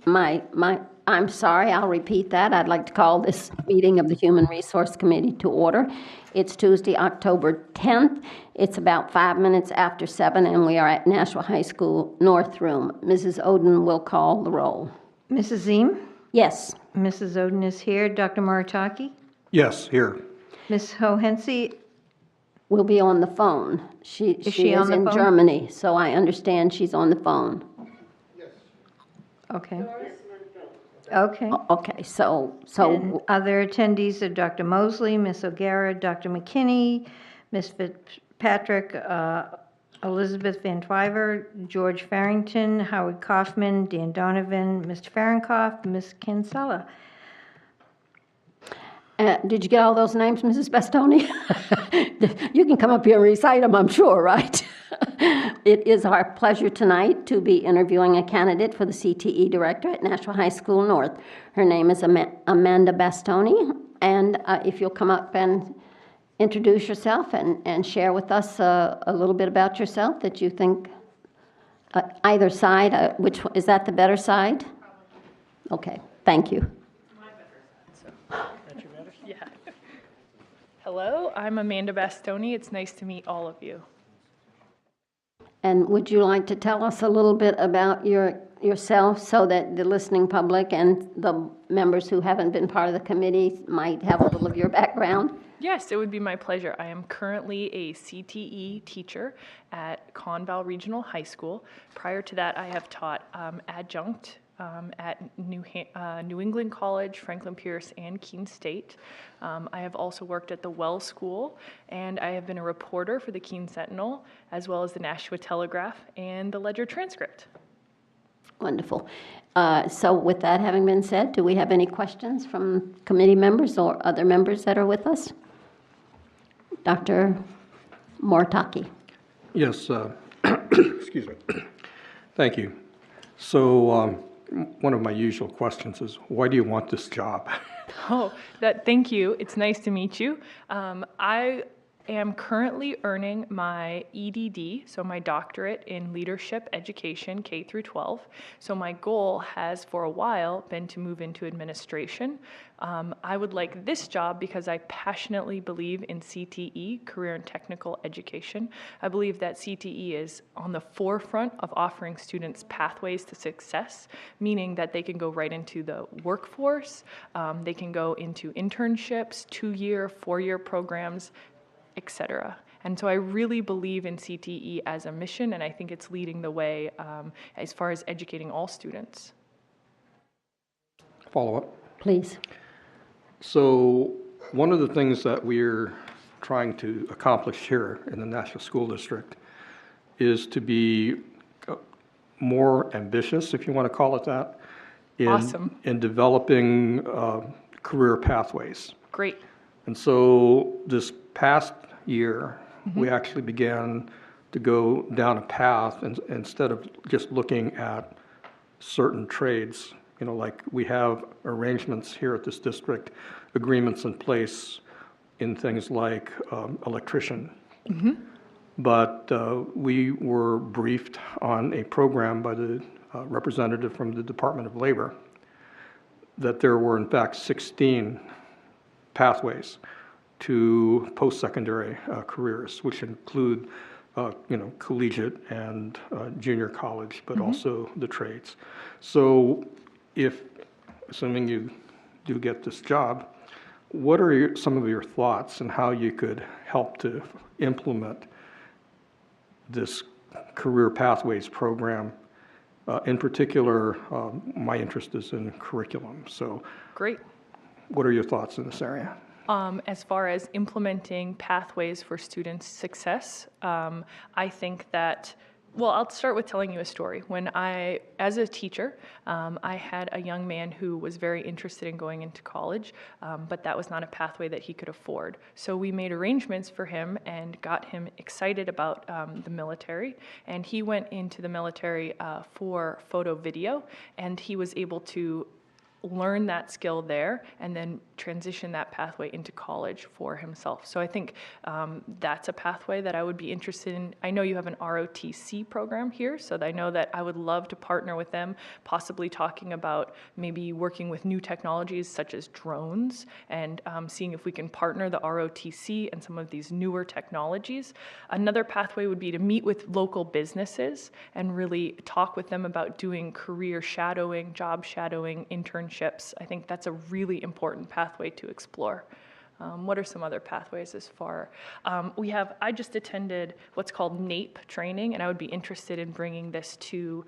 I'm sorry, I'll repeat that. I'd like to call this meeting of the Human Resource Committee to order. It's Tuesday, October 10th. It's about 5 minutes after 7, and we are at Nashua High School North Room. Mrs. Oden will call the roll. Mrs. Ziem? Yes. Mrs. Oden is here. Dr. Moritaki? Yes, here. Ms. Hohensie? Will be on the phone. She on is the in phone? Germany, so I understand she's on the phone. Okay. Okay. Okay, so And other attendees are Dr. Mosley, Ms. O'Gara, Dr. McKinney, Ms. Fitzpatrick, Elizabeth Van Twyver, George Farrington, Howard Kaufman, Dan Donovan, Mr. Fahrenkopf, Ms. Kinsella. did you get all those names, Mrs. Bastoni? You can come up here and recite them, I'm sure, right? It is our pleasure tonight to be interviewing a candidate for the CTE director at Nashua High School North. Her name is Amanda Bastoni, and if you'll come up and introduce yourself and share with us a little bit about yourself that you think, either side, which is that the better side? Okay, thank you. Yeah. Hello, I'm Amanda Bastoni. It's nice to meet all of you. And would you like to tell us a little bit about yourself so that the listening public and the members who haven't been part of the committee might have a little of your background? Yes, it would be my pleasure. I am currently a CTE teacher at Conval Regional High School. Prior to that, I have taught Adjunct at New England College, Franklin Pierce, and Keene State. I have also worked at the Wells School, and I have been a reporter for the Keene Sentinel, as well as the Nashua Telegraph and the Ledger Transcript. Wonderful. So with that having been said, do we have any questions from committee members or other members that are with us? Dr. Moritaki. Yes, excuse me. Thank you. So one of my usual questions is, why do you want this job? Oh, thank you. It's nice to meet you. I am currently earning my EDD, so my doctorate in leadership education, K through 12. So my goal has for a while been to move into administration. I would like this job because I passionately believe in CTE, career and technical education. I believe that CTE is on the forefront of offering students pathways to success, meaning that they can go right into the workforce, they can go into internships, 2-year, 4-year programs, etc. And so I really believe in CTE as a mission, and I think it's leading the way as far as educating all students. Follow up. Please. So one of the things that we're trying to accomplish here in the Nashua School District is to be more ambitious, if you want to call it that, in developing career pathways. Great. And so this past year, we actually began to go down a path, and instead of just looking at certain trades, you know, like we have arrangements here at this district, agreements in place in things like electrician. But we were briefed on a program by the representative from the Department of Labor that there were in fact 16 pathways to post-secondary careers, which include collegiate and junior college, but also the trades. So if, assuming you do get this job, what are some of your thoughts on how you could help to implement this career pathways program? In particular, my interest is in curriculum. So Great. what are your thoughts in this area? As far as implementing pathways for students' success, I think that, well, I'll start with telling you a story. When as a teacher, I had a young man who was very interested in going into college, but that was not a pathway that he could afford. So we made arrangements for him and got him excited about the military, and he went into the military for photo video, and he was able to learn that skill there and then transition that pathway into college for himself. So I think that's a pathway that I would be interested in. I know you have an ROTC program here, so I know that I would love to partner with them, possibly talking about maybe working with new technologies such as drones and seeing if we can partner the ROTC and some of these newer technologies. Another pathway would be to meet with local businesses and really talk with them about doing career shadowing, job shadowing, internships. I think that's a really important pathway to explore. What are some other pathways as far? I just attended what's called NAPE training, and I would be interested in bringing this to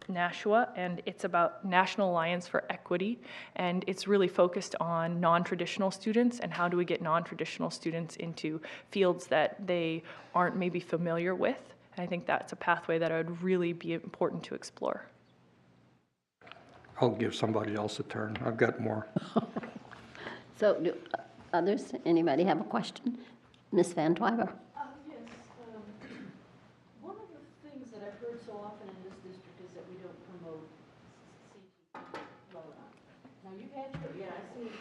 Nashua, and it's about National Alliance for Equity, and it's really focused on non-traditional students and how do we get non-traditional students into fields that they aren't maybe familiar with. And I think that's a pathway that would really be important to explore. I'll give somebody else a turn. I've got more. So do others, anybody have a question? Ms. Van Twyver? Yes, one of the things that I've heard so often in this district is that we don't promote CTE well enough. Now, you've had your, yeah, I see it.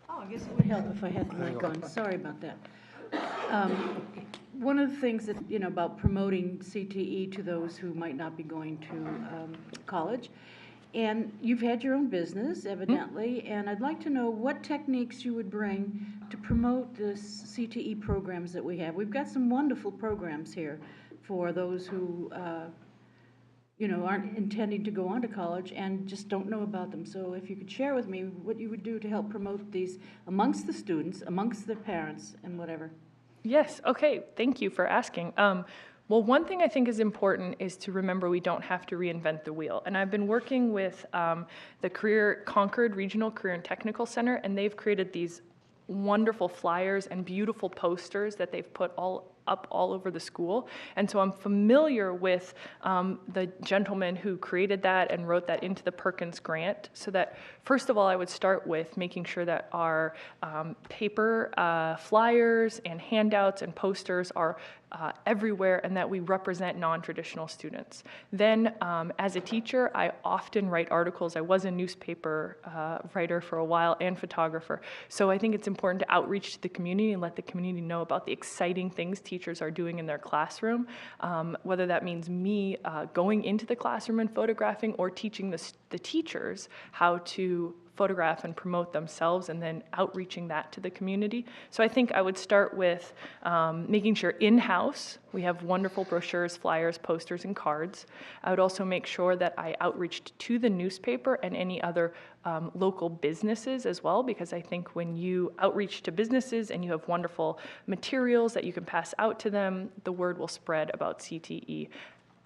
Oh, I guess it would help if I had the mic on. Sorry about that. One of the things that, about promoting CTE to those who might not be going to college, and you've had your own business, evidently, and I'd like to know what techniques you would bring to promote the CTE programs that we have. We've got some wonderful programs here for those who, aren't intending to go on to college and just don't know about them. So if you could share with me what you would do to help promote these amongst the students, amongst the parents, and whatever. Yes, okay, thank you for asking. Well, one thing I think is important is to remember we don't have to reinvent the wheel. And I've been working with the Concord Regional Career and Technical Center, and they've created these wonderful flyers and beautiful posters that they've put up all over the school. And so I'm familiar with the gentleman who created that and wrote that into the Perkins grant, so that first of all, I would start with making sure that our paper flyers and handouts and posters are everywhere and that we represent non-traditional students. Then as a teacher, I often write articles. I was a newspaper writer for a while and photographer. So I think it's important to outreach to the community and let the community know about the exciting things teachers are doing in their classroom, whether that means me going into the classroom and photographing or teaching the teachers how to photograph and promote themselves and then outreaching that to the community. So I think I would start with making sure in-house we have wonderful brochures, flyers, posters, and cards. I would also make sure that I outreached to the newspaper and any other local businesses as well, because I think when you outreach to businesses and you have wonderful materials that you can pass out to them, the word will spread about CTE.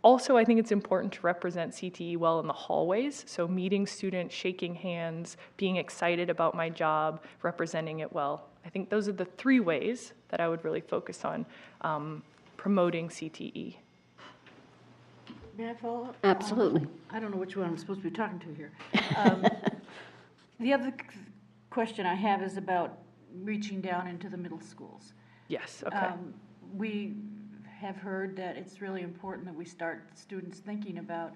Also, I think it's important to represent CTE well in the hallways, so meeting students, shaking hands, being excited about my job, representing it well. I think those are the three ways that I would really focus on promoting CTE. May I follow up? Absolutely. I don't know which one I'm supposed to be talking to here. The other question I have is about reaching down into the middle schools. Yes, okay. We have heard that it's really important that we start students thinking about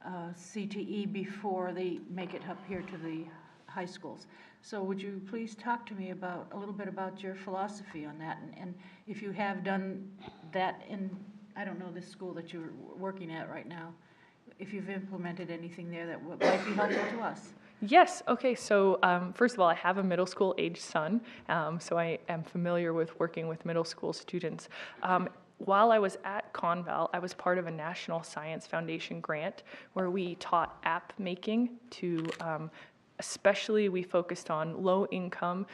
CTE before they make it up here to the high schools. So would you please talk to me a little bit about your philosophy on that, and if you have done that in, I don't know, this school that you're working at right now, if you've implemented anything there that might be helpful to us. Yes, okay, so first of all, I have a middle school age son, so I am familiar with working with middle school students. While I was at Conval, I was part of a National Science Foundation grant where we taught app making to especially we focused on low-income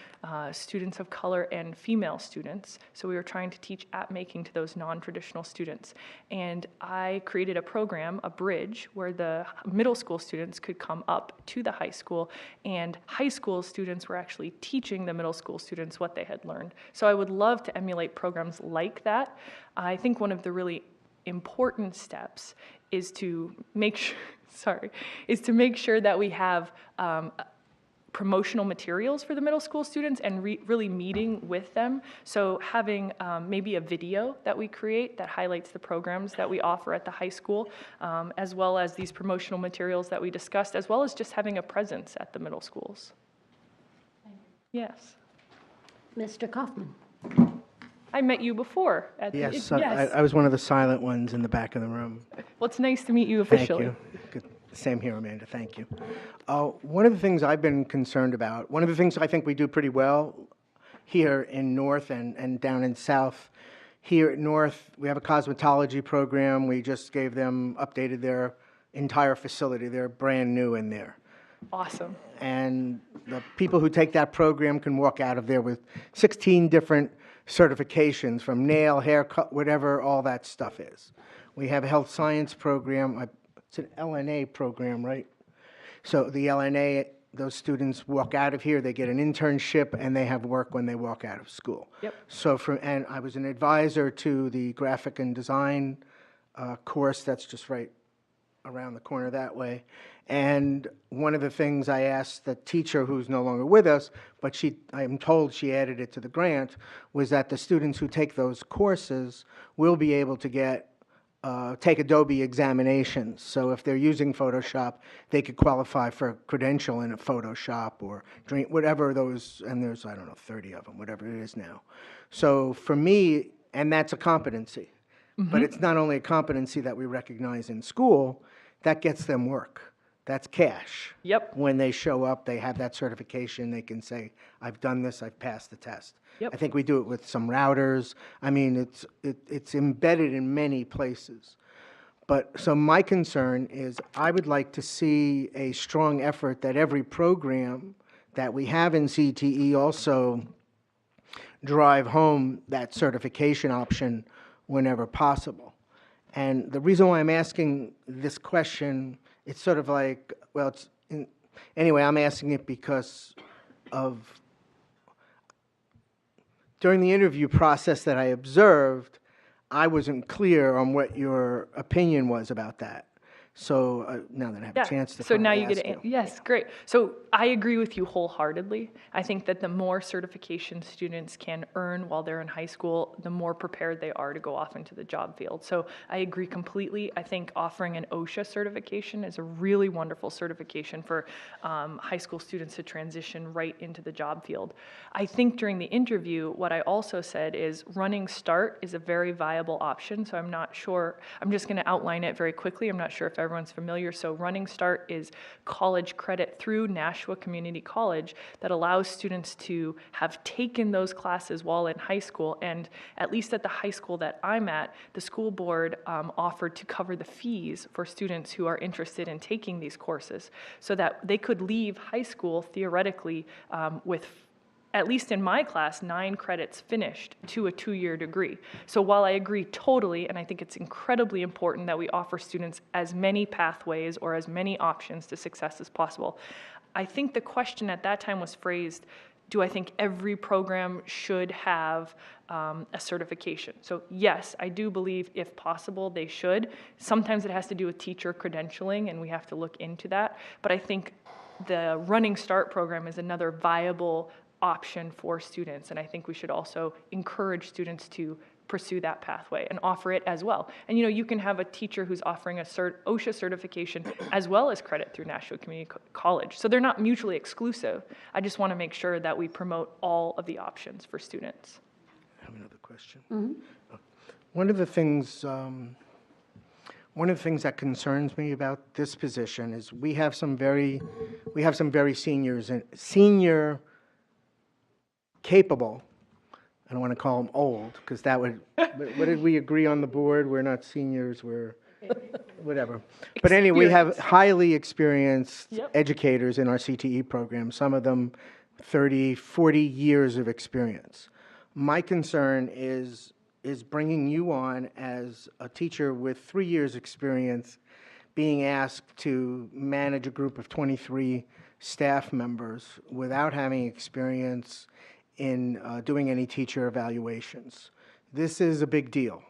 students of color and female students. So we were trying to teach app making to those non-traditional students. And I created a program, a bridge, where the middle school students could come up to the high school, and high school students were actually teaching the middle school students what they had learned. So I would love to emulate programs like that. I think one of the really important steps is to make sure, is to make sure that we have promotional materials for the middle school students and really meeting with them. So having maybe a video that we create that highlights the programs that we offer at the high school, as well as these promotional materials that we discussed, as well as just having a presence at the middle schools. Yes. Mr. Kaufman? I met you before. Yes, yes. I was one of the silent ones in the back of the room. Well, it's nice to meet you Thank officially. you. Good. Same here, Amanda. Thank you. One of the things I've been concerned about, one of the things I think we do pretty well here in North and down in South. Here at North, we have a cosmetology program. We just gave them, updated their entire facility. They're brand new in there. Awesome. And the people who take that program can walk out of there with 16 different certifications from nail, haircut, whatever all that stuff is. We have a health science program. It's an LNA program, right? So the LNA, those students walk out of here, they get an internship, and they have work when they walk out of school. Yep. So and I was an advisor to the graphic and design course that's just right around the corner that way. And one of the things I asked the teacher, who's no longer with us, but I'm told she added it to the grant, was that the students who take those courses will be able to take Adobe examinations. So if they're using Photoshop, they could qualify for a credential in a Photoshop or whatever those, and there's, I don't know, 30 of them, whatever it is now. So for me, and that's a competency, but it's not only a competency that we recognize in school, that gets them work. That's cash. Yep. When they show up, they have that certification. They can say, I've done this, I've passed the test. Yep. I think we do it with some routers. I mean, it's embedded in many places. But so my concern is I would like to see a strong effort that every program that we have in CTE also drive home that certification option whenever possible. And the reason why I'm asking this question, it's sort of like, well, anyway, I'm asking it because of, during the interview process that I observed, I wasn't clear on what your opinion was about that. So now that I have a chance to So now finally you get ask to, yes, great. So I agree with you wholeheartedly. I think that the more certification students can earn while they're in high school, the more prepared they are to go off into the job field. So I agree completely. I think offering an OSHA certification is a really wonderful certification for high school students to transition right into the job field. I think during the interview, what I also said is Running Start is a very viable option. So I'm not sure, I'm just going to outline it very quickly. I'm not sure if everyone's familiar. So Running Start is college credit through Nashua Community College that allows students to have taken those classes while in high school. And at least at the high school that I'm at, the school board offered to cover the fees for students who are interested in taking these courses so that they could leave high school theoretically with, at least in my class, 9 credits finished to a 2-year degree. So while I agree totally, and I think it's incredibly important that we offer students as many pathways or as many options to success as possible, I think the question at that time was phrased, do I think every program should have a certification? So yes, I do believe if possible they should. Sometimes it has to do with teacher credentialing and we have to look into that. But I think the Running Start program is another viable option for students, and I think we should also encourage students to pursue that pathway and offer it as well. And you can have a teacher who's offering a OSHA certification as well as credit through Nashua Community College. So they're not mutually exclusive. I just want to make sure that we promote all of the options for students. I have another question. One of the things that concerns me about this position is we have some very senior capable, I don't want to call them old, because that would, what did we agree on the board? We're not seniors, we're whatever. But anyway, we have highly experienced educators in our CTE program, some of them 30, 40 years of experience. My concern is bringing you on as a teacher with 3 years experience being asked to manage a group of 23 staff members without having experience in doing any teacher evaluations. This is a big deal.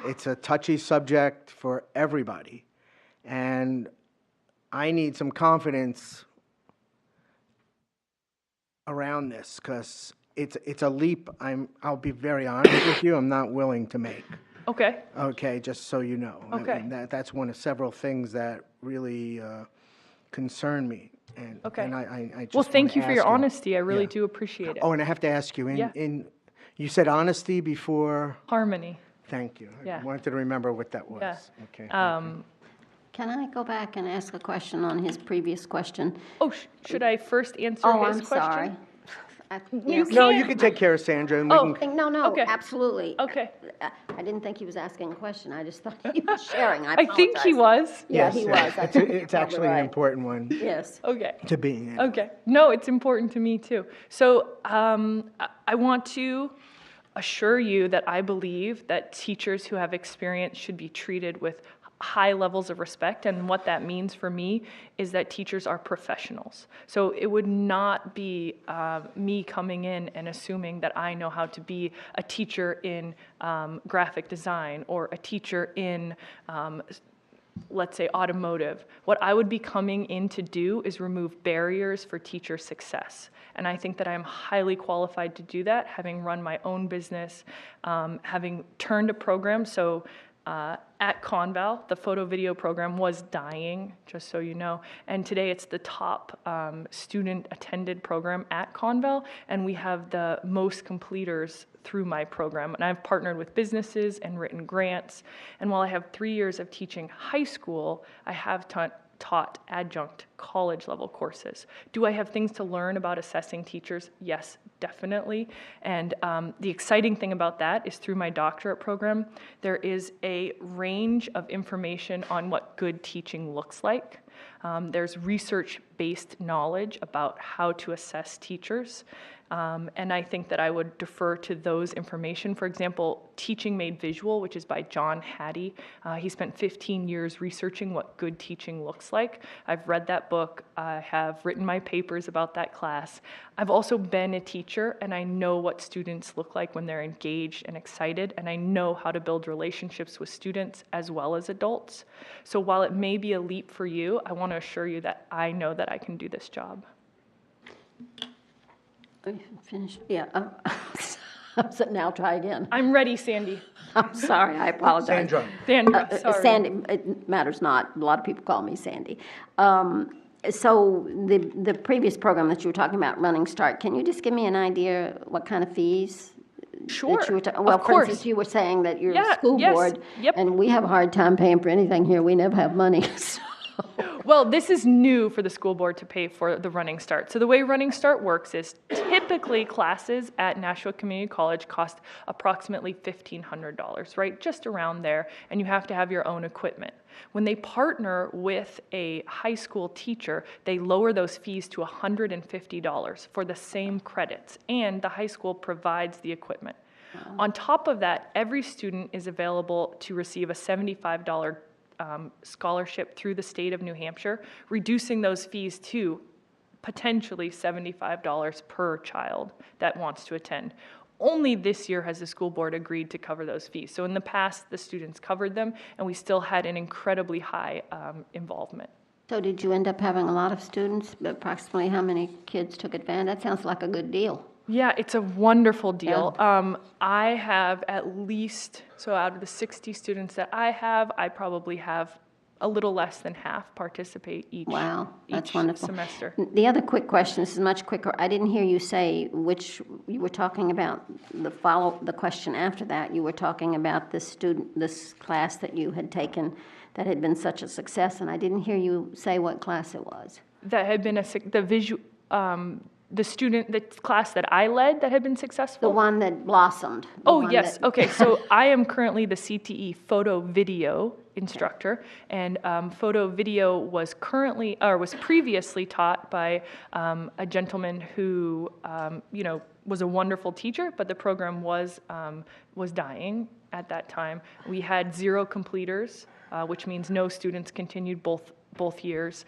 It's a touchy subject for everybody. And I need some confidence around this, because it's a leap I'll be very honest with you, I'm not willing to make. Okay. Okay, just so you know. Okay. And that's one of several things that really concern me. Okay. And I just Well, thank wanna you for ask your honesty. I really Yeah. do appreciate it. Oh, and I have to ask you, Yeah. you said honesty before? Harmony. Thank you. Yeah. I wanted to remember what that was. Yeah. Okay. Can I go back and ask a question on his previous question? Oh, should I first answer Oh, his I'm question? sorry. You No, can't. you can take care of Sandra, and we Oh. can, No, no, Okay. absolutely. Okay. I didn't think he was asking a question. I just thought he was sharing. I I think he apologize. was. Yeah, yes, he yes. was. I It's think you're it's probably actually an right. important one Yes. Okay. to be in. Okay. No, it's important to me too. So I want to assure you that I believe that teachers who have experience should be treated with high levels of respect. And what that means for me is that teachers are professionals. So it would not be me coming in and assuming that I know how to be a teacher in graphic design or a teacher in let's say automotive. What I would be coming in to do is remove barriers for teacher success. And I think that I am highly qualified to do that, having run my own business, having turned a program. So at Conval, the photo video program was dying, just so you know. And today it's the top student attended program at Conval, and we have the most completers through my program. And I've partnered with businesses and written grants. And while I have 3 years of teaching high school, I have taught adjunct college level courses. Do I have things to learn about assessing teachers? Yes, definitely. And the exciting thing about that is through my doctorate program, there is a range of information on what good teaching looks like. There's research-based knowledge about how to assess teachers. And I think that I would defer to those information. For example, Teaching Made Visual, which is by John Hattie. He spent 15 years researching what good teaching looks like. I've read that book. I have written my papers about that class. I've also been a teacher, and I know what students look like when they're engaged and excited, and I know how to build relationships with students as well as adults. So while it may be a leap for you, I want to assure you that I know that I can do this job. Finished? Yeah. So now try again. I'm ready, Sandy. I'm sorry, I apologize. Sandra. Sandra, sorry. Sandy, it matters not. A lot of people call me Sandy. So the previous program that you were talking about, Running Start, can you just give me an idea what kind of fees? Sure, That you were of for course. instance, you were saying that you're Yeah, a school yes, board, yep. and we have a hard time paying for anything here. We never have money. So. Well, this is new for the school board to pay for the Running Start. So the way Running Start works is typically classes at Nashua Community College cost approximately $1,500, right? Just around there, and you have to have your own equipment. When they partner with a high school teacher, they lower those fees to $150 for the same credits, and the high school provides the equipment. Wow. On top of that, every student is available to receive a $75 scholarship through the state of New Hampshire, reducing those fees to potentially $75 per child that wants to attend. Only this year has the school board agreed to cover those fees. So in the past, the students covered them, and we still had an incredibly high involvement. So did you end up having a lot of students? Approximately how many kids took advantage? That sounds like a good deal. Yeah, it's a wonderful deal. I have at least, so out of the 60 students that I have, I probably have a little less than half participate each, Wow, that's each wonderful. semester. The other quick question, this is much quicker. I didn't hear you say which, you were talking about the question after that. You were talking about this class that you had taken that had been such a success, and I didn't hear you say what class it was. That had been the class that I led that had been successful. The one that blossomed. Oh, yes. Okay, so I am currently the CTE photo video instructor, and photo video was previously taught by a gentleman who, was a wonderful teacher, but the program was dying at that time. We had 0 completers, which means no students continued both years,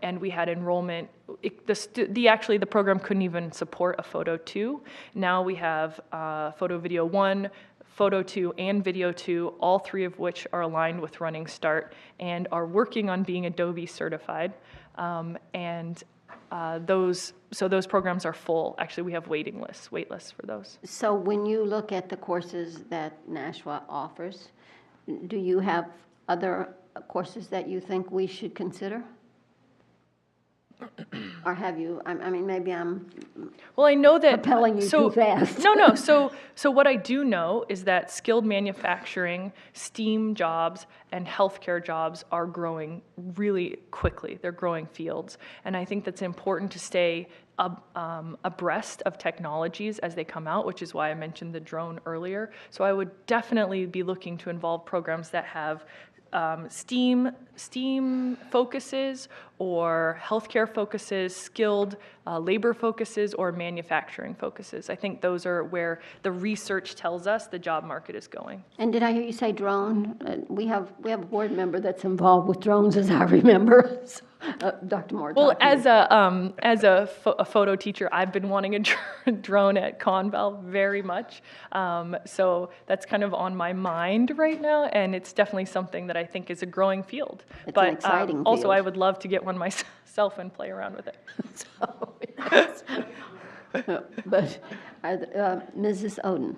and we had enrollment. The program couldn't even support a photo 2. Now we have photo video 1, photo 2, and video 2, all 3 of which are aligned with Running Start and are working on being Adobe certified. And those programs are full. Actually, we have wait lists for those. So when you look at the courses that Nashua offers, do you have other courses that you think we should consider? Or have you, I mean, maybe I'm Well, I know that propelling you too fast. No. So what I do know is that skilled manufacturing, STEAM jobs, and healthcare jobs are growing really quickly. They're growing fields, and I think that's important to stay abreast of technologies as they come out, which is why I mentioned the drone earlier. So I would definitely be looking to involve programs that have STEAM focuses or healthcare focuses, skilled labor focuses, or manufacturing focuses. I think those are where the research tells us the job market is going. And did I hear you say drone? We have a board member that's involved with drones, as I remember. Dr. Moore. Well, as a photo teacher, I've been wanting a drone at Conval very much. So that's kind of on my mind right now, and it's definitely something that I think is a growing field. It's but an exciting also, field. I would love to get one myself and play around with it. So, yes. But Mrs. Oden.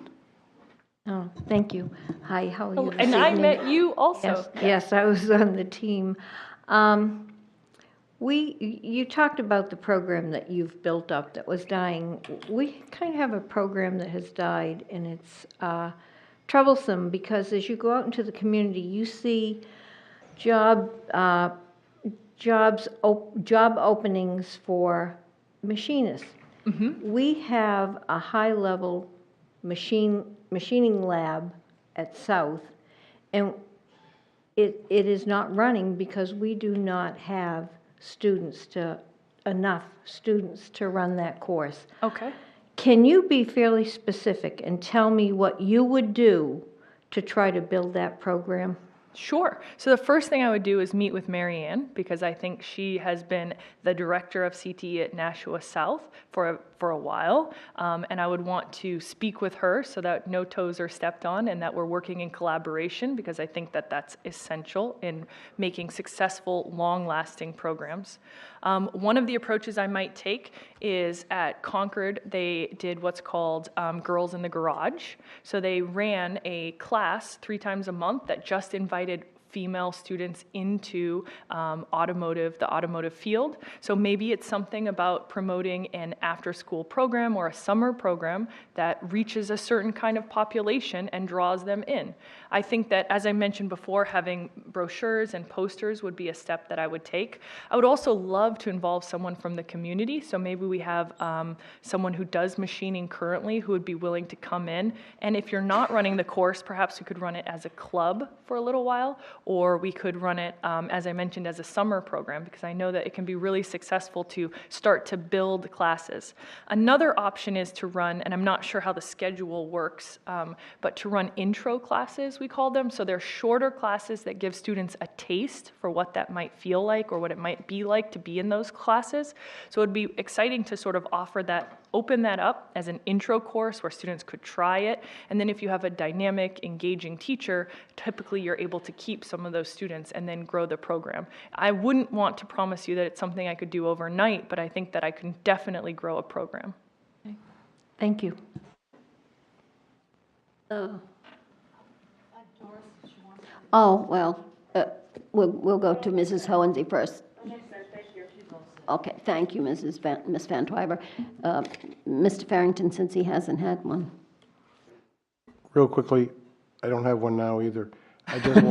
Oh, thank you. Hi, how are you this And I evening? met you also. Yes, I was on the team. You talked about the program that you've built up that was dying. We kind of have a program that has died, and it's troublesome because as you go out into the community, you see job openings for machinists. We have a high-level machining lab at South, and it is not running because we do not have enough students to run that course. Okay. Can you be fairly specific and tell me what you would do to try to build that program? Sure. So the first thing I would do is meet with Mary Ann, because I think she has been the director of CTE at Nashua South for a while, and I would want to speak with her so that no toes are stepped on and that we're working in collaboration, because I think that that's essential in making successful, long-lasting programs. One of the approaches I might take is at Concord, they did what's called Girls in the Garage. So they ran a class 3 times a month that just invited female students into the automotive field. So maybe it's something about promoting an after-school program or a summer program that reaches a certain kind of population and draws them in. I think that, as I mentioned before, having brochures and posters would be a step that I would take. I would also love to involve someone from the community, so maybe we have someone who does machining currently who would be willing to come in. And if you're not running the course, perhaps we could run it as a club for a little while, or we could run it, as I mentioned, as a summer program, because I know that it can be really successful to start to build classes. Another option is to run, and I'm not sure how the schedule works, but to run intro classes, we call them. So they're shorter classes that give students a taste for what that might feel like or what it might be like to be in those classes. So it would be exciting to sort of open that up as an intro course where students could try it. And then if you have a dynamic, engaging teacher, typically you're able to keep some of those students and then grow the program. I wouldn't want to promise you that it's something I could do overnight, but I think that I can definitely grow a program. Thank you. We'll go to Mrs. Hohensee first. Okay, thank you, Ms. Van Twyver. Mr. Farrington, since he hasn't had one. Real quickly, I don't have one now either. I just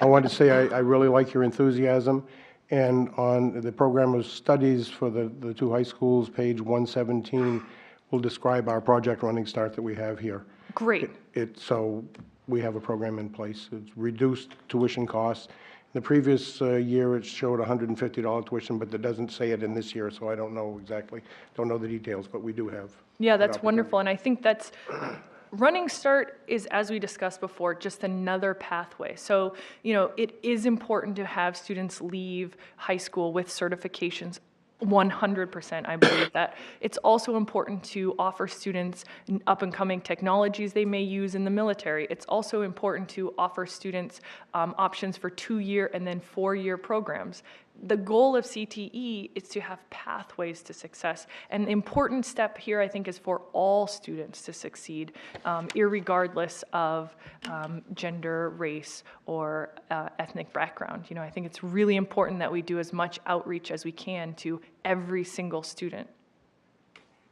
wanted to say I really like your enthusiasm. And on the program of studies for the 2 high schools, page 117, will describe our project Running Start that we have here. Great. So we have a program in place. It's reduced tuition costs. The previous year, it showed $150 tuition, but that doesn't say it in this year, so I don't know the details, but we do have. Yeah, that's wonderful. And I think that's Running Start is, as we discussed before, just another pathway. So, it is important to have students leave high school with certifications. 100%, I believe that. It's also important to offer students up-and-coming technologies they may use in the military. It's also important to offer students options for 2-year and then 4-year programs. the goal of CTE is to have pathways to success. And the important step here, I think, is for all students to succeed, irregardless of gender, race, or ethnic background. I think it's really important that we do as much outreach as we can to every single student.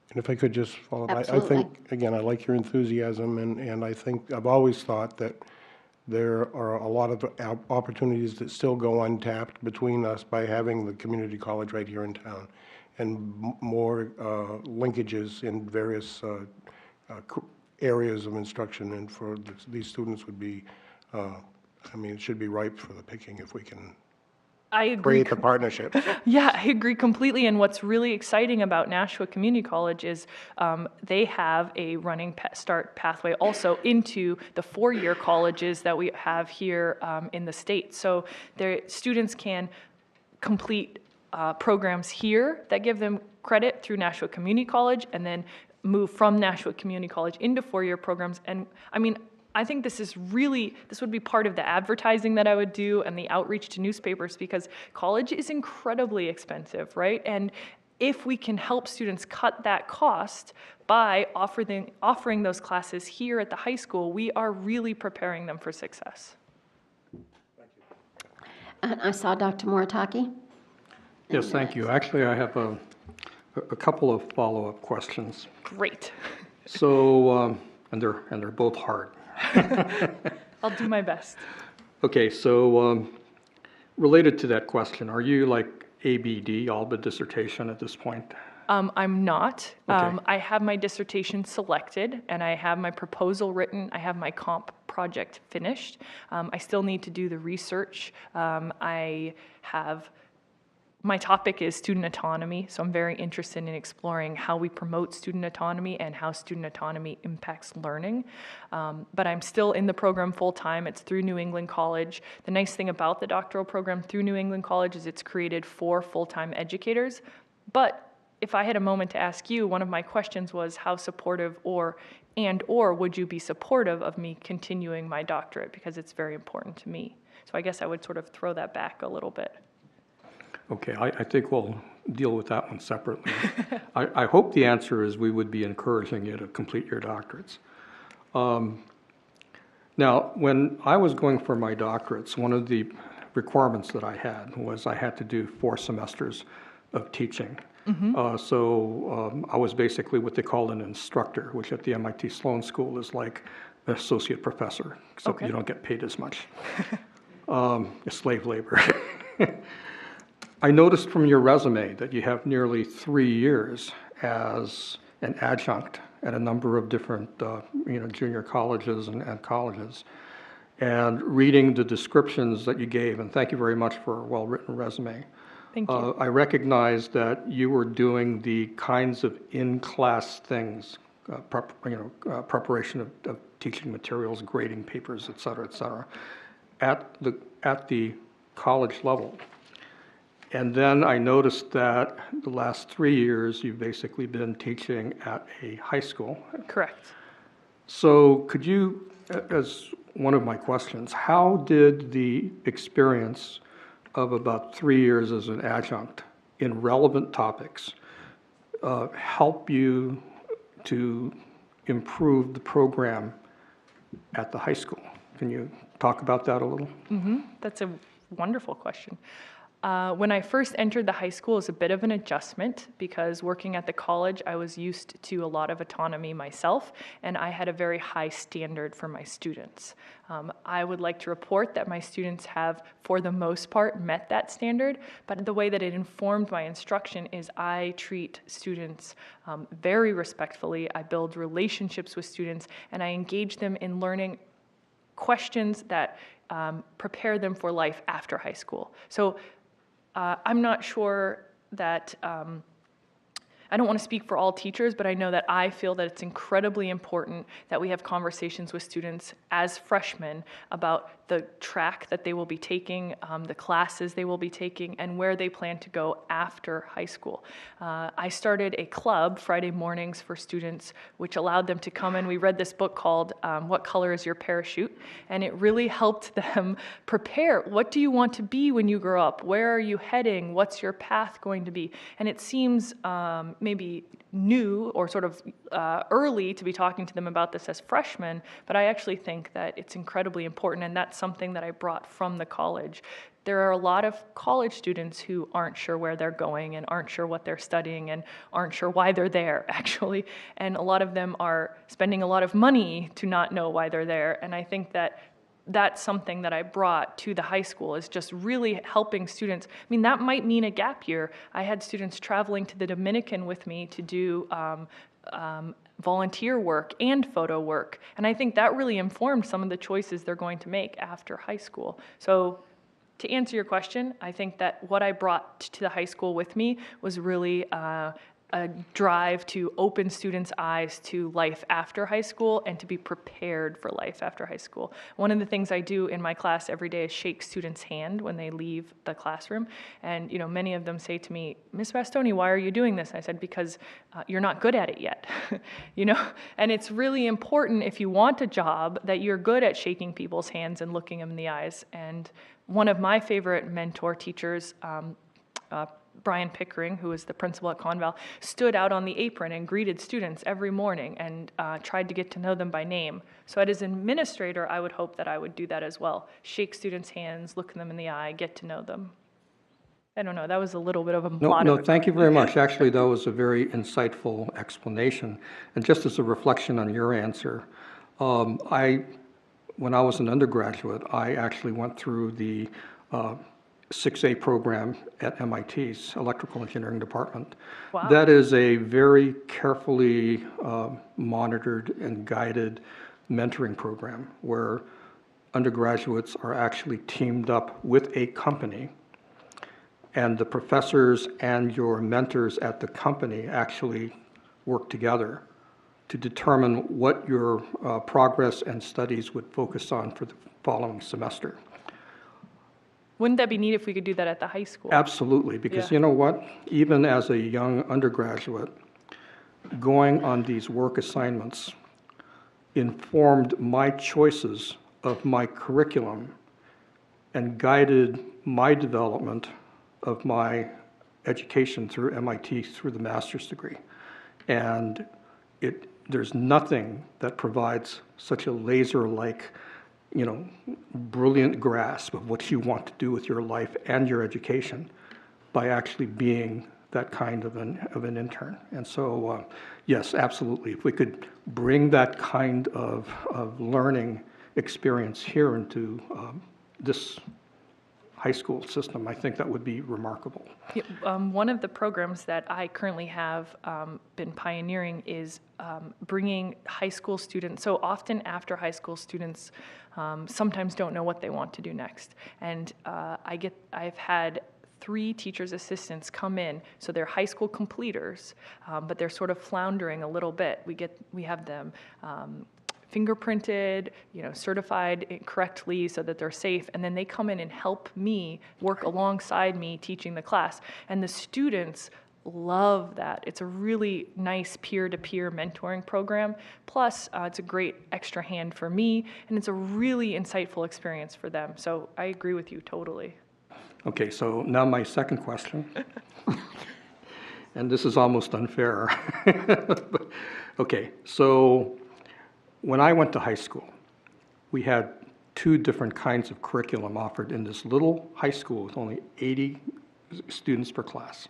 And if I could just follow up, I Absolutely. think, again, I like your enthusiasm, and I think, I've always thought that there are a lot of opportunities that still go untapped between us by having the community college right here in town, and more linkages in various areas of instruction, and for these students would be, it should be ripe for the picking if we can I agree. create the partnership. Yeah, I agree completely. And what's really exciting about Nashua Community College is they have a running start pathway also into the four-year colleges that we have here in the state. So their students can complete programs here that give them credit through Nashua Community College, and then move from Nashua Community College into four-year programs. And I think this would be part of the advertising that I would do and the outreach to newspapers, because college is incredibly expensive, right? And if we can help students cut that cost by offering those classes here at the high school, we are really preparing them for success. And I saw Dr. Moritaki. Yes, thank you. Actually, I have a couple of follow-up questions. Great. So, and they're both hard. I'll do my best. Okay, so related to that question, are you like ABD, Alba dissertation at this point? I'm not. Okay. I have my dissertation selected, and I have my proposal written. I have my comp project finished. I still need to do the research. My topic is student autonomy, so I'm very interested in exploring how we promote student autonomy and how student autonomy impacts learning. But I'm still in the program full-time. It's through New England College. The nice thing about the doctoral program through New England College is it's created for full-time educators. But if I had a moment to ask you, one of my questions was how supportive or would you be supportive of me continuing my doctorate, because it's very important to me. So I guess I would sort of throw that back a little bit. Okay, I think we'll deal with that one separately. I hope the answer is we would be encouraging you to complete your doctorates. Now, when I was going for my doctorates, one of the requirements that I had was I had to do 4 semesters of teaching. So I was basically what they call an instructor, which at the MIT Sloan School is like an associate professor, except Okay. you don't get paid as much. Slave labor. I noticed from your resume that you have nearly 3 years as an adjunct at a number of different junior colleges and colleges. And reading the descriptions that you gave, and thank you very much for a well-written resume. Thank you. I recognized that you were doing the kinds of in-class things, preparation of teaching materials, grading papers, et cetera, at the college level. And then I noticed that the last 3 years, you've basically been teaching at a high school. Correct. So could you, as one of my questions, how did the experience of about 3 years as an adjunct in relevant topics help you to improve the program at the high school? Can you talk about that a little? That's a wonderful question. When I first entered the high school, it was a bit of an adjustment, because working at the college, I was used to a lot of autonomy myself, and I had a very high standard for my students. I would like to report that my students have, for the most part, met that standard, but the way that it informed my instruction is I treat students very respectfully. I build relationships with students, and I engage them in learning questions that prepare them for life after high school. So I'm not sure that, I don't want to speak for all teachers, but I know that I feel that it's incredibly important that we have conversations with students as freshmen about the track that they will be taking, the classes they will be taking, and where they plan to go after high school. I started a club Friday mornings for students, which allowed them to come in. We read this book called What Color is Your Parachute? And it really helped them prepare. What do you want to be when you grow up? Where are you heading? What's your path going to be? And it seems maybe new or sort of early to be talking to them about this as freshmen, but I actually think that it's incredibly important, and that's something that I brought from the college. There are a lot of college students who aren't sure where they're going and aren't sure what they're studying and aren't sure why they're there, actually. And a lot of them are spending a lot of money to not know why they're there. And I think that that's something that I brought to the high school, is just really helping students. I mean, that might mean a gap year. I had students traveling to the Dominican with me to do volunteer work and photo work. And I think that really informed some of the choices they're going to make after high school. So to answer your question, I think that what I brought to the high school with me was really a drive to open students' eyes to life after high school and to be prepared for life after high school. One of the things I do in my class every day is shake students' hand when they leave the classroom. And many of them say to me, "Ms. Bastoni, why are you doing this?" And I said, "Because you're not good at it yet." And it's really important, if you want a job, that you're good at shaking people's hands and looking them in the eyes. And one of my favorite mentor teachers, Brian Pickering, who was the principal at Conval, stood out on the apron and greeted students every morning and tried to get to know them by name. So as an administrator, I would hope that I would do that as well. Shake students' hands, look them in the eye, get to know them. I don't know, that was a little bit of a lot No, of thank you very much. Actually, that was a very insightful explanation. And just as a reflection on your answer, when I was an undergraduate, I actually went through the 6A program at MIT's Electrical Engineering Department. Wow. That is a very carefully monitored and guided mentoring program where undergraduates are actually teamed up with a company, and the professors and your mentors at the company actually work together to determine what your progress and studies would focus on for the following semester. Wouldn't that be neat if we could do that at the high school? Absolutely, because Yeah. you know what? Even as a young undergraduate, going on these work assignments informed my choices of my curriculum and guided my development of my education through MIT through the master's degree. And there's nothing that provides such a laser-like, brilliant grasp of what you want to do with your life and your education by actually being that kind of an intern. And so, yes, absolutely. If we could bring that kind of learning experience here into this high school system, I think that would be remarkable. Yeah, one of the programs that I currently have been pioneering is bringing high school students. So often after high school, students sometimes don't know what they want to do next. And I've had 3 teachers' assistants come in, so they're high school completers, but they're sort of floundering a little bit. We have them fingerprinted, certified correctly so that they're safe, and then they come in and help me work alongside me teaching the class. And the students love that. It's a really nice peer-to-peer mentoring program. Plus, it's a great extra hand for me, and it's a really insightful experience for them. So I agree with you totally. Okay, so now my second question. And this is almost unfair. Okay, so when I went to high school, we had 2 different kinds of curriculum offered in this little high school with only 80 students per class.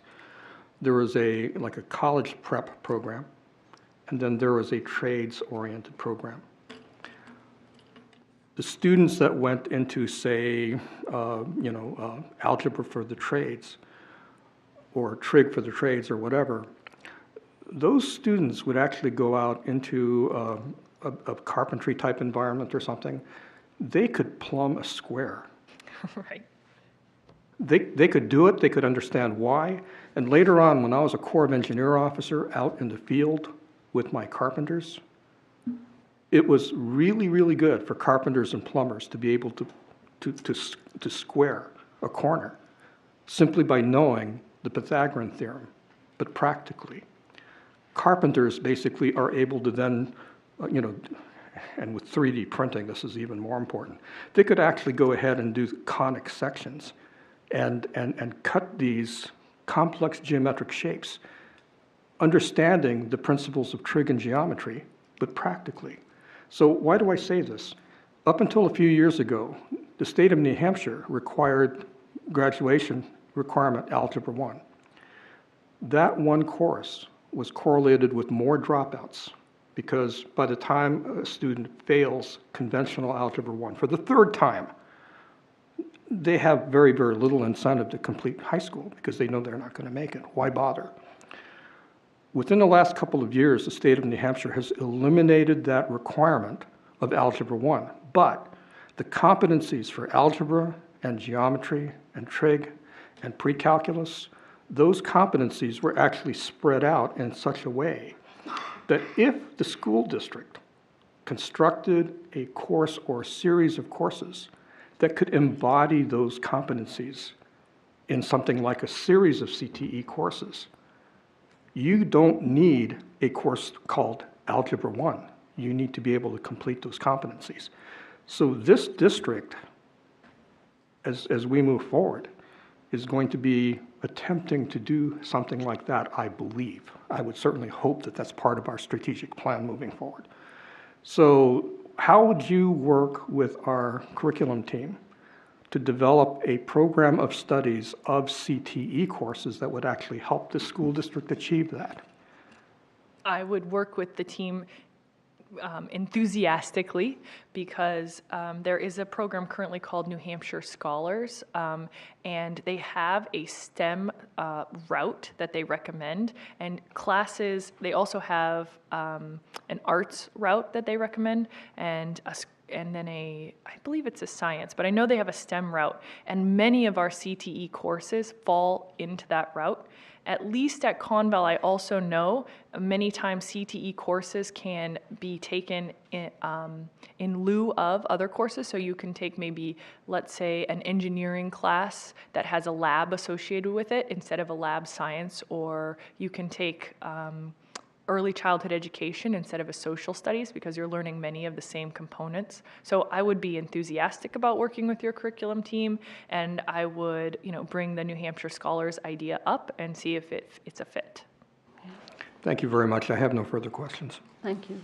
There was a college prep program, and then there was a trades-oriented program. The students that went into, say, algebra for the trades, or trig for the trades, or whatever, those students would actually go out into a carpentry type environment or something. They could plumb a square. Right. They could do it, they could understand why, and later on, when I was a Corps of Engineer officer out in the field with my carpenters, it was really, really good for carpenters and plumbers to be able to to square a corner simply by knowing the Pythagorean theorem, but practically. Carpenters basically are able to then, and with 3D printing, this is even more important, they could actually go ahead and do conic sections and cut these complex geometric shapes, understanding the principles of trig and geometry, but practically. So why do I say this? Up until a few years ago, the state of New Hampshire required graduation requirement Algebra 1. That one course was correlated with more dropouts because by the time a student fails conventional Algebra 1 for the third time, they have very, very little incentive to complete high school because they know they're not going to make it. Why bother? Within the last couple of years, the state of New Hampshire has eliminated that requirement of Algebra 1, but the competencies for algebra and geometry and trig and pre-calculus, those competencies were actually spread out in such a way that if the school district constructed a course or a series of courses that could embody those competencies in something like a series of CTE courses, you don't need a course called Algebra 1. You need to be able to complete those competencies. So this district, as we move forward, is going to be attempting to do something like that, I believe. I would certainly hope that that's part of our strategic plan moving forward. So how would you work with our curriculum team to develop a program of studies of CTE courses that would actually help the school district achieve that? I would work with the team enthusiastically because there is a program currently called New Hampshire Scholars, and they have a STEM route that they recommend, and classes, they also have an arts route that they recommend, and then I believe it's a science, but I know they have a STEM route, and many of our CTE courses fall into that route. At least at Conval, I also know many times CTE courses can be taken in lieu of other courses. So you can take maybe, let's say, an engineering class that has a lab associated with it instead of a lab science, or you can take early childhood education instead of a social studies because you're learning many of the same components. So I would be enthusiastic about working with your curriculum team, and I would, bring the New Hampshire Scholars idea up and see if it's a fit. Thank you very much. I have no further questions. Thank you.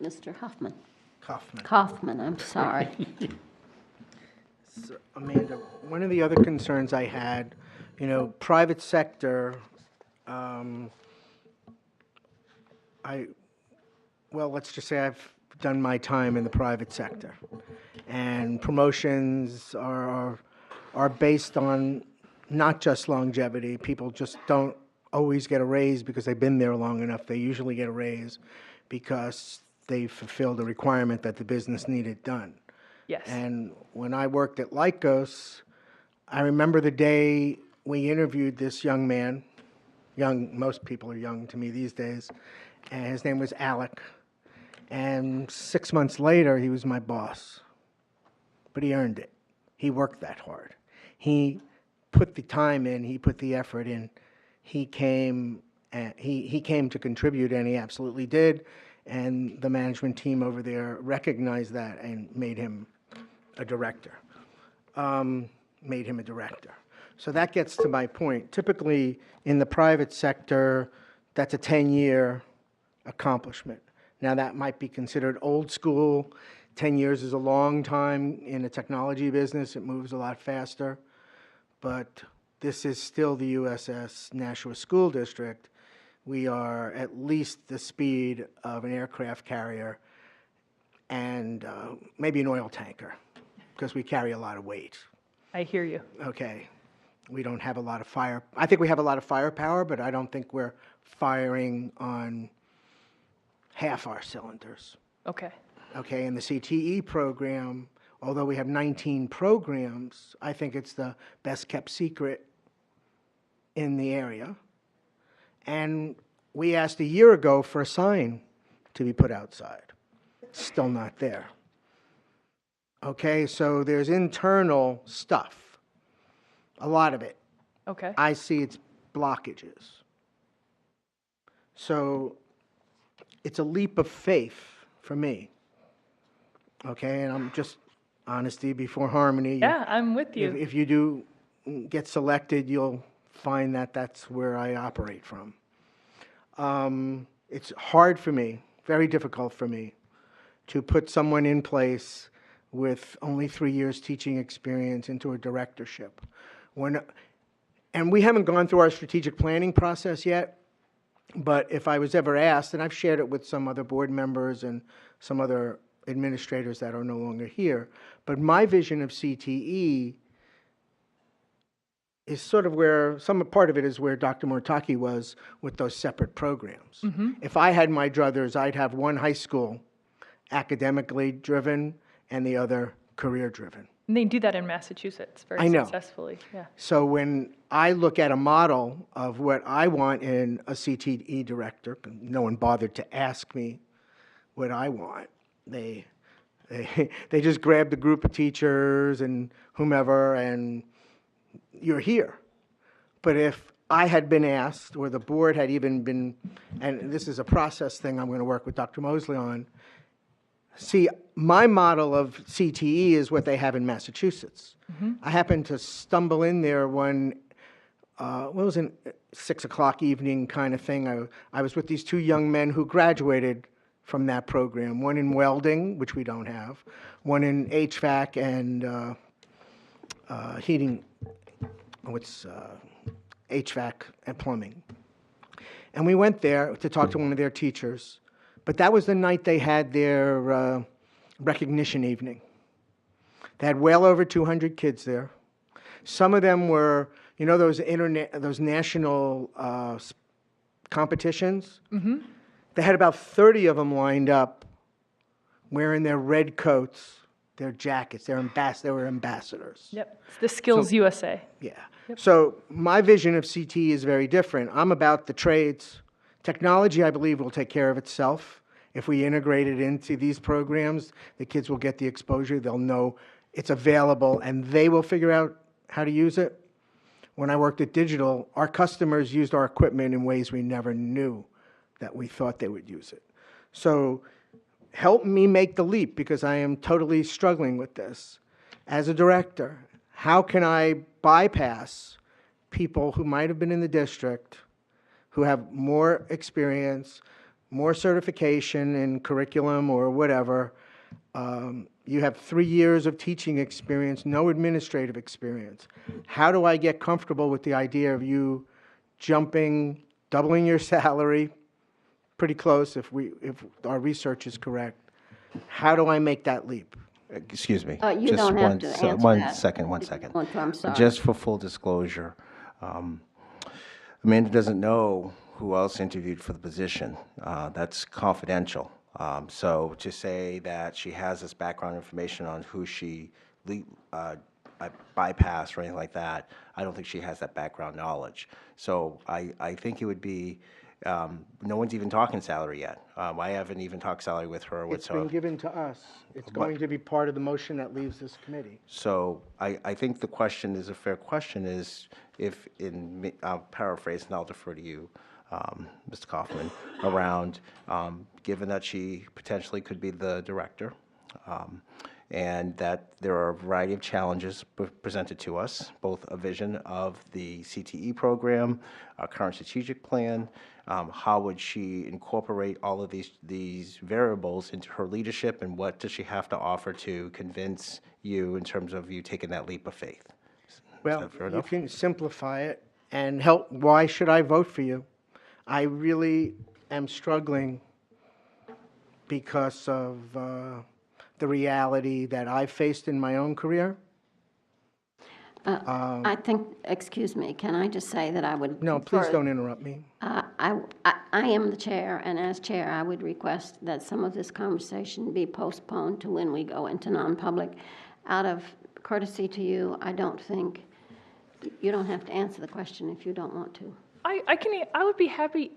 Mr. Hoffman. Kaufman. I'm sorry. So, Amanda, one of the other concerns I had, private sector, let's just say I've done my time in the private sector, and promotions are based on not just longevity. People just don't always get a raise because they've been there long enough. They usually get a raise because they fulfilled a requirement that the business needed done. Yes. And when I worked at Lycos, I remember the day we interviewed this young man. Most people are young to me these days. And his name was Alec. And 6 months later, he was my boss. But he earned it. He worked that hard. He put the time in. He put the effort in. He came to contribute, and he absolutely did. And the management team over there recognized that and made him a director. So that gets to my point. Typically, in the private sector, that's a 10-year accomplishment. Now, that might be considered old school. 10 years is a long time in a technology business. It moves a lot faster. But this is still the USS Nashua School District. We are at least the speed of an aircraft carrier and maybe an oil tanker, because we carry a lot of weight. I hear you. Okay. We don't have a lot of fire. I think we have a lot of firepower, but I don't think we're firing on half our cylinders. Okay. Okay, in the CTE program, although we have 19 programs, I think it's the best kept secret in the area. And we asked a year ago for a sign to be put outside. Still not there. Okay, so there's internal stuff, a lot of it. Okay. I see it's blockages. So it's a leap of faith for me. Okay, and I'm just honesty before harmony. Yeah, I'm with you. If you do get selected, you'll find that that's where I operate from. It's hard for me, very difficult for me, to put someone in place with only 3 years teaching experience into a directorship. And we haven't gone through our strategic planning process yet, but if I was ever asked, and I've shared it with some other board members and some other administrators that are no longer here, but my vision of CTE is sort of where, some part of it is where Dr. Mortaki was with those separate programs. If I had my druthers, I'd have one high school academically driven and the other career driven. And they do that in Massachusetts very I know. successfully. Yeah. So when I look at a model of what I want in a CTE director, no one bothered to ask me what I want. They just grabbed a group of teachers and whomever, and you're here. But if I had been asked, or the board had even been, and this is a process thing I'm going to work with Dr. Mosley on. See, my model of CTE is what they have in Massachusetts. I happened to stumble in there one, what was it, 6 o'clock evening kind of thing. I was with these two young men who graduated from that program, one in welding, which we don't have, one in HVAC and heating, HVAC and plumbing. And we went there to talk to one of their teachers. But that was the night they had their recognition evening. They had well over 200 kids there. Some of them were, you know, those national competitions? They had about 30 of them lined up wearing their red coats, their jackets, they were ambassadors. Yep. It's the Skills USA. Yeah. So my vision of CT is very different. I'm about the trades. Technology, I believe, will take care of itself. If we integrate it into these programs, the kids will get the exposure. They'll know it's available, and they will figure out how to use it. When I worked at Digital, our customers used our equipment in ways we never knew that we thought they would use it. So help me make the leap, because I am totally struggling with this. As a director, how can I bypass people who might have been in the district, who have more experience, more certification in curriculum or whatever? You have 3 years of teaching experience, no administrative experience. How do I get comfortable with the idea of you jumping, doubling your salary, pretty close if our research is correct? How do I make that leap? Excuse me. You Just don't have one to se- answer one that. second, one If you second. want to, I'm sorry. Just for full disclosure, Amanda doesn't know who else interviewed for the position. That's confidential. So to say that she has this background information on who she bypassed or anything like that, I don't think she has that background knowledge. So I think it would be, no one's even talking salary yet. I haven't even talked salary with her It's been whatsoever. given to us. It's going to be part of the motion that leaves this committee. So I think the question is a fair question is if I'll paraphrase and I'll defer to you, Mr. Kaufman, around given that she potentially could be the director and that there are a variety of challenges presented to us, both a vision of the CTE program, our current strategic plan, how would she incorporate all of these variables into her leadership, and what does she have to offer to convince you in terms of you taking that leap of faith? Well, fair you enough? can simplify it and help. Why should I vote for you? I really am struggling because of the reality that I've faced in my own career. I think, excuse me, can I just say that I would... No, please for- don't interrupt me. I am the chair, and as chair, I would request that some of this conversation be postponed to when we go into non-public. Out of courtesy to you, I don't think, you don't have to answer the question if you don't want to. I would be happy,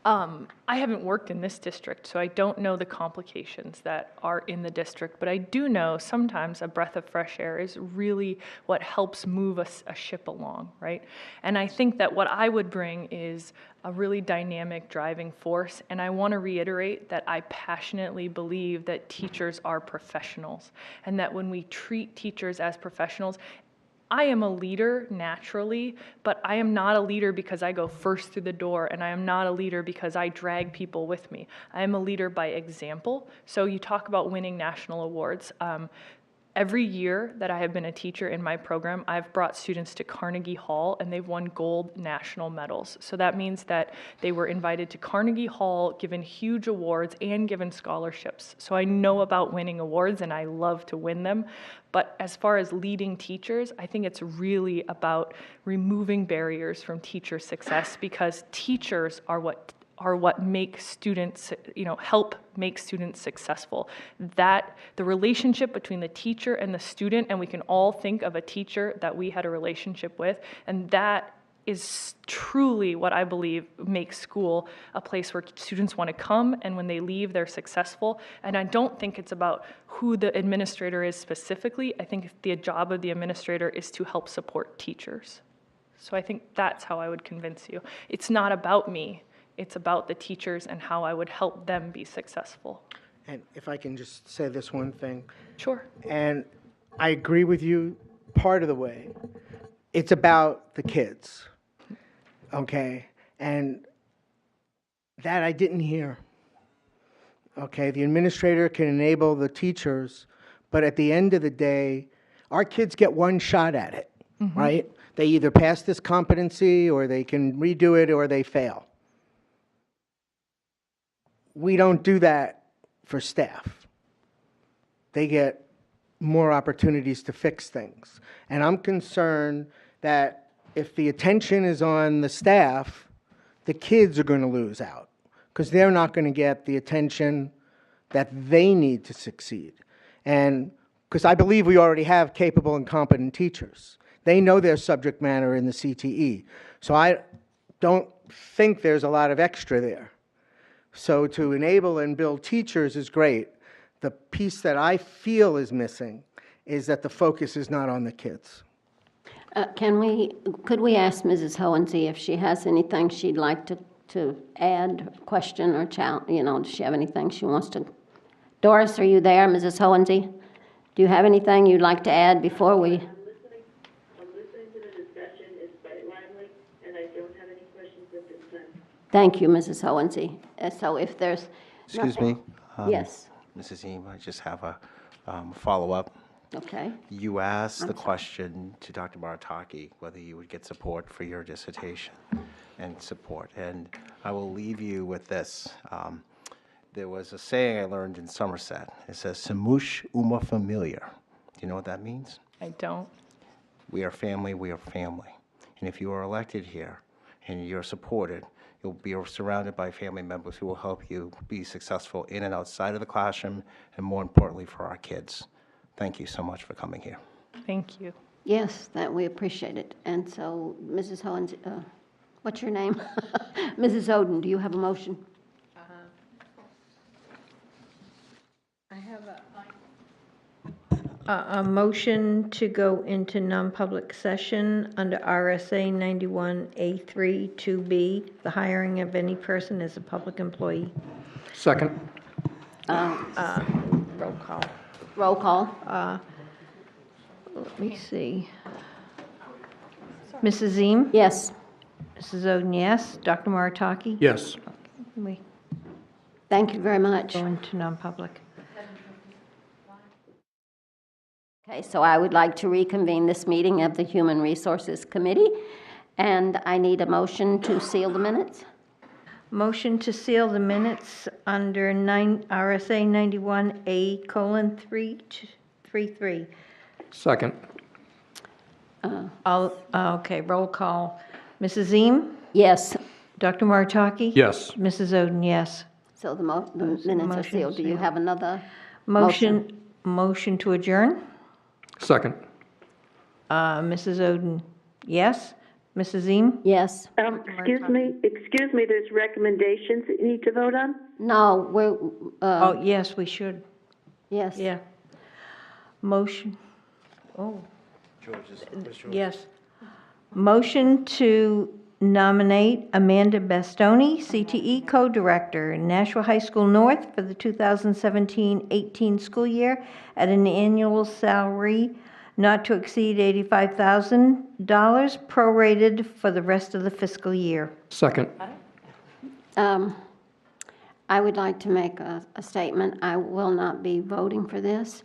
I haven't worked in this district, so I don't know the complications that are in the district, but I do know sometimes a breath of fresh air is really what helps move a ship along, right? And I think that what I would bring is a really dynamic driving force, and I want to reiterate that I passionately believe that teachers are professionals, and that when we treat teachers as professionals, I am a leader naturally, but I am not a leader because I go first through the door, and I am not a leader because I drag people with me. I am a leader by example. So you talk about winning national awards. Every year that I have been a teacher in my program, I've brought students to Carnegie Hall, and they've won gold national medals. So that means that they were invited to Carnegie Hall, given huge awards, and given scholarships. So I know about winning awards, and I love to win them. But as far as leading teachers, I think it's really about removing barriers from teacher success, because teachers are what make students, help make students successful. That the relationship between the teacher and the student, and we can all think of a teacher that we had a relationship with, and that is truly what I believe makes school a place where students want to come, and when they leave, they're successful. And I don't think it's about who the administrator is specifically. I think the job of the administrator is to help support teachers. So I think that's how I would convince you. It's not about me. It's about the teachers and how I would help them be successful. And if I can just say this one thing, Sure. and I agree with you part of the way. It's about the kids, okay? And that I didn't hear. Okay, the administrator can enable the teachers, but at the end of the day, our kids get one shot at it, right? They either pass this competency, or they can redo it, or they fail. We don't do that for staff. They get more opportunities to fix things. And I'm concerned that if the attention is on the staff, the kids are going to lose out, because they're not going to get the attention that they need to succeed. And because I believe we already have capable and competent teachers. They know their subject matter in the CTE. So I don't think there's a lot of extra there. So to enable and build teachers is great. The piece that I feel is missing is that the focus is not on the kids. Could we ask Mrs. Hohensee if she has anything she'd like to add, question, or challenge? Does she have anything she wants to? Doris, are you there, Mrs. Hohensee? Do you have anything you'd like to add before we? I'm listening to the discussion. It's quite lively, and I don't have any questions at this time. Thank you, Mrs. Hohensee. So if there's Excuse me? Yes. Mrs. Eam, I just have a follow-up. Okay. You asked the question to Dr. Marataki whether you would get support for your dissertation and support. And I will leave you with this. There was a saying I learned in Somerset. It says, "Semush uma familia." Do you know what that means? I don't. We are family, we are family. And if you are elected here and you're supported, you'll be surrounded by family members who will help you be successful in and outside of the classroom, and more importantly, for our kids. Thank you so much for coming here. Thank you. Yes, that we appreciate it. And so, Mrs. Hohensee, what's your name? Mrs. Oden, do you have a motion? I have a motion to go into non-public session under RSA 91A3 2B, the hiring of any person as a public employee. Second. Roll call. Roll call. Let me see. Mrs. Eam? Yes. Mrs. Oden, yes. Dr. Marataki? Yes. We Thank you very much. go into non-public. Okay, so I would like to reconvene this meeting of the Human Resources Committee, and I need a motion to seal the minutes. Motion to seal the minutes under RSA 91A:333. Second. Okay, roll call. Mrs. Eam? Yes, Dr. Marataki? Yes. Mrs. Oden, yes. so the minutes are motion sealed. Do you sealed. have another? Motion to adjourn? Second. Mrs. Oden, yes. Mrs. Ziem? Yes. Excuse me, there's recommendations that you need to vote on? No, we're, Oh, yes, we should. yes. Yeah. Motion, oh, yes. Motion to nominate Amanda Bastoni, CTE Co-Director, Nashua High School North for the 2017-18 school year at an annual salary not to exceed $85,000, prorated for the rest of the fiscal year. Second. I would like to make a statement. I will not be voting for this,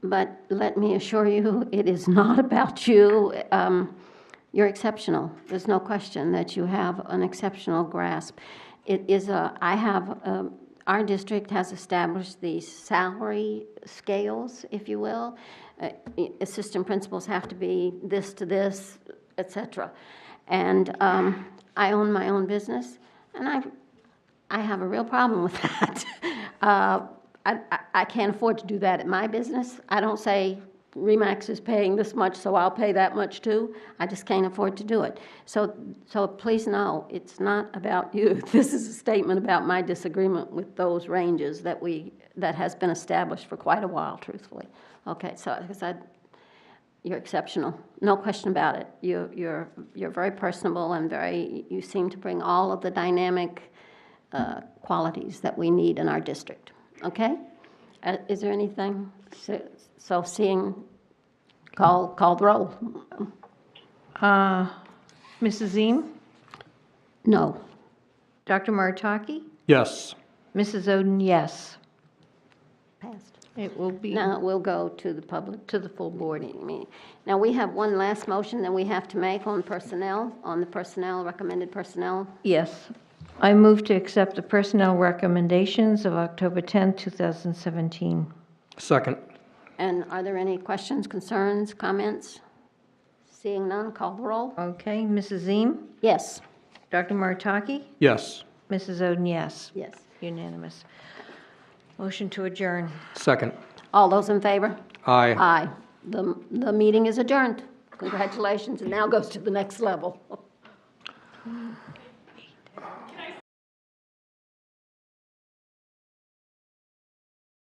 but let me assure you, it is not about you. You're exceptional. There's no question that you have an exceptional grasp. It is our district has established these salary scales, if you will. Assistant principals have to be this to this, et cetera. And I own my own business, and I have a real problem with that. I can't afford to do that at my business. I don't say RE/MAX is paying this much, so I'll pay that much too. I just can't afford to do it. So please know, it's not about you. This is a statement about my disagreement with those ranges that has been established for quite a while, truthfully. Okay, so you're exceptional, no question about it. You're very personable and you seem to bring all of the dynamic qualities that we need in our district. Okay? Is there anything? So call the roll. Mrs. Ziem? No. Dr. Maritaki? Yes. Mrs. Oden, yes. Passed. It will be Now we'll go to the public, to the full board meeting. Now we have one last motion that we have to make on personnel, recommended personnel. yes. I move to accept the personnel recommendations of October 10, 2017. Second. And are there any questions, concerns, comments? Seeing none, call the roll. Okay, Mrs. Ziem? Yes. Dr. Maritaki? Yes. Mrs. Oden, yes. Yes. Unanimous. Motion to adjourn. Second. All those in favor? Aye. Aye. The meeting is adjourned. Congratulations, it now goes to the next level.